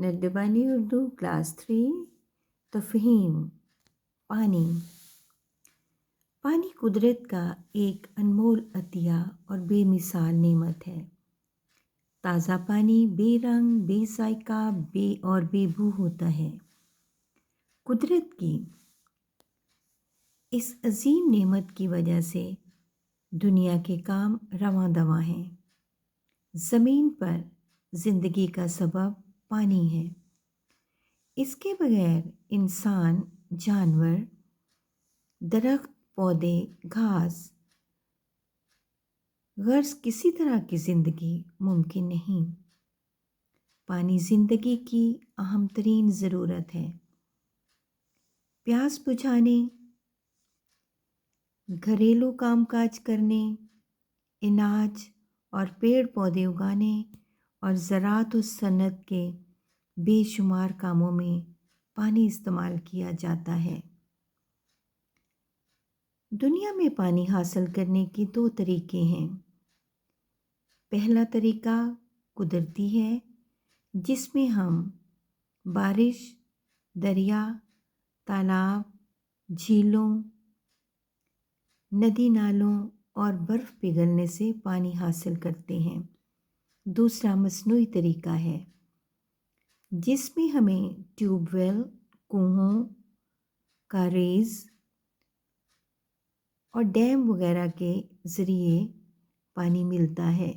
ندبانی Urdu class 3 تفہیم پانی قدرت کا ایک انمول عطیہ اور بے مثال نعمت ہے۔ تازہ پانی بے رنگ، بے ذائقہ اور بے بو ہوتا ہے۔ قدرت کی اس عظیم نعمت کی وجہ سے دنیا کے کام رواں دواں ہیں۔ زمین پر زندگی کا سبب پانی ہے۔ اس کے بغیر انسان، جانور، درخت، پودے، گھاس، غرض کسی طرح کی زندگی ممکن نہیں۔ پانی زندگی کی اہم ترین ضرورت ہے۔ پیاس بجھانے، گھریلو کام کاج کرنے، اناج اور پیڑ پودے اگانے اور زراعت و صنعت کے بے شمار کاموں میں پانی استعمال کیا جاتا ہے۔ دنیا میں پانی حاصل کرنے کے 2 طریقے ہیں۔ پہلا طریقہ قدرتی ہے، جس میں ہم بارش، دریا، تالاب، جھیلوں، ندی نالوں اور برف پگھلنے سے پانی حاصل کرتے ہیں۔ دوسرا مصنوعی طریقہ ہے، جس میں ہمیں ٹیوب ویل، کنووں، کاریز اور ڈیم وغیرہ کے ذریعے پانی ملتا ہے۔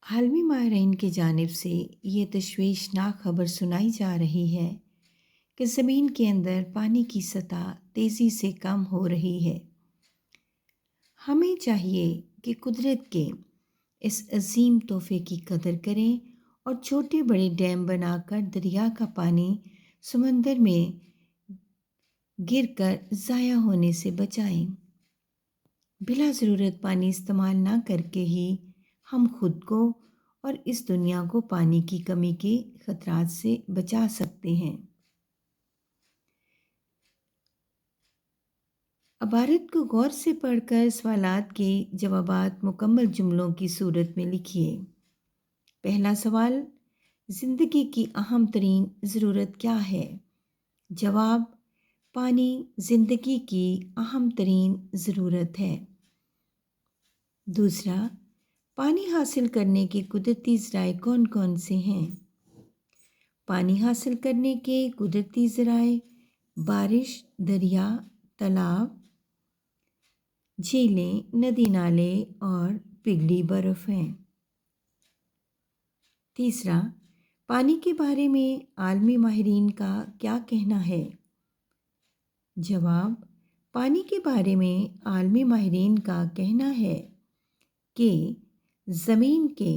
عالمی ماہرین کی جانب سے یہ تشویشناک خبر سنائی جا رہی ہے کہ زمین کے اندر پانی کی سطح تیزی سے کم ہو رہی ہے۔ ہمیں چاہیے کہ قدرت کے اس عظیم تحفے کی قدر کریں اور چھوٹے بڑے ڈیم بنا کر دریا کا پانی سمندر میں گر کر ضائع ہونے سے بچائیں۔ بلا ضرورت پانی استعمال نہ کر کے ہی ہم خود کو اور اس دنیا کو پانی کی کمی کے خطرات سے بچا سکتے ہیں۔ عبارت کو غور سے پڑھ کر سوالات کے جوابات مکمل جملوں کی صورت میں لکھیے۔ پہلا سوال، زندگی کی اہم ترین ضرورت کیا ہے؟ جواب، پانی زندگی کی اہم ترین ضرورت ہے۔ دوسرا، پانی حاصل کرنے کے قدرتی ذرائع کون کون سے ہیں؟ پانی حاصل کرنے کے قدرتی ذرائع بارش، دریا، تالاب، جھیلیں، ندی نالے اور پگھلی برف ہیں۔ تیسرا، پانی کے بارے میں عالمی ماہرین کا کیا کہنا ہے؟ جواب، پانی کے بارے میں عالمی ماہرین کا کہنا ہے کہ زمین کے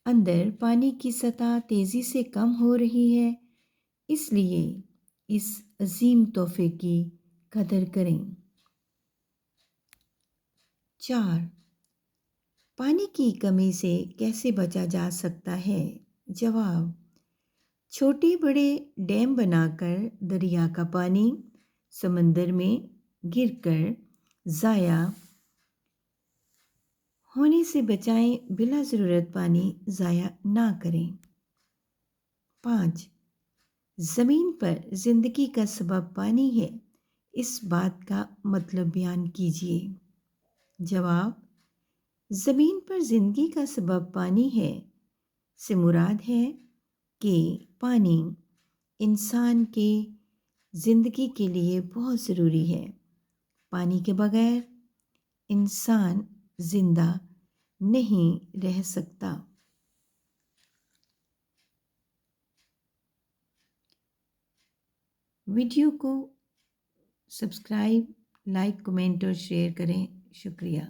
اندر پانی کی سطح تیزی سے کم ہو رہی ہے، اس لیے اس عظیم تحفے کی قدر کریں۔ 4، پانی کی کمی سے کیسے بچا جا سکتا ہے؟ جواب، چھوٹے بڑے ڈیم بنا کر دریا کا پانی سمندر میں گر کر ضائع ہونے سے بچائیں، بلا ضرورت پانی ضائع نہ کریں۔ 5، زمین پر زندگی کا سبب پانی ہے، اس بات کا مطلب بیان کیجیے۔ جواب، زمین پر زندگی کا سبب پانی ہے سے مراد ہے کہ پانی انسان کے زندگی کے لیے بہت ضروری ہے۔ پانی کے بغیر انسان زندہ نہیں رہ سکتا۔ ویڈیو کو سبسکرائب، لائک، کمنٹ اور شیئر کریں۔ شکریہ۔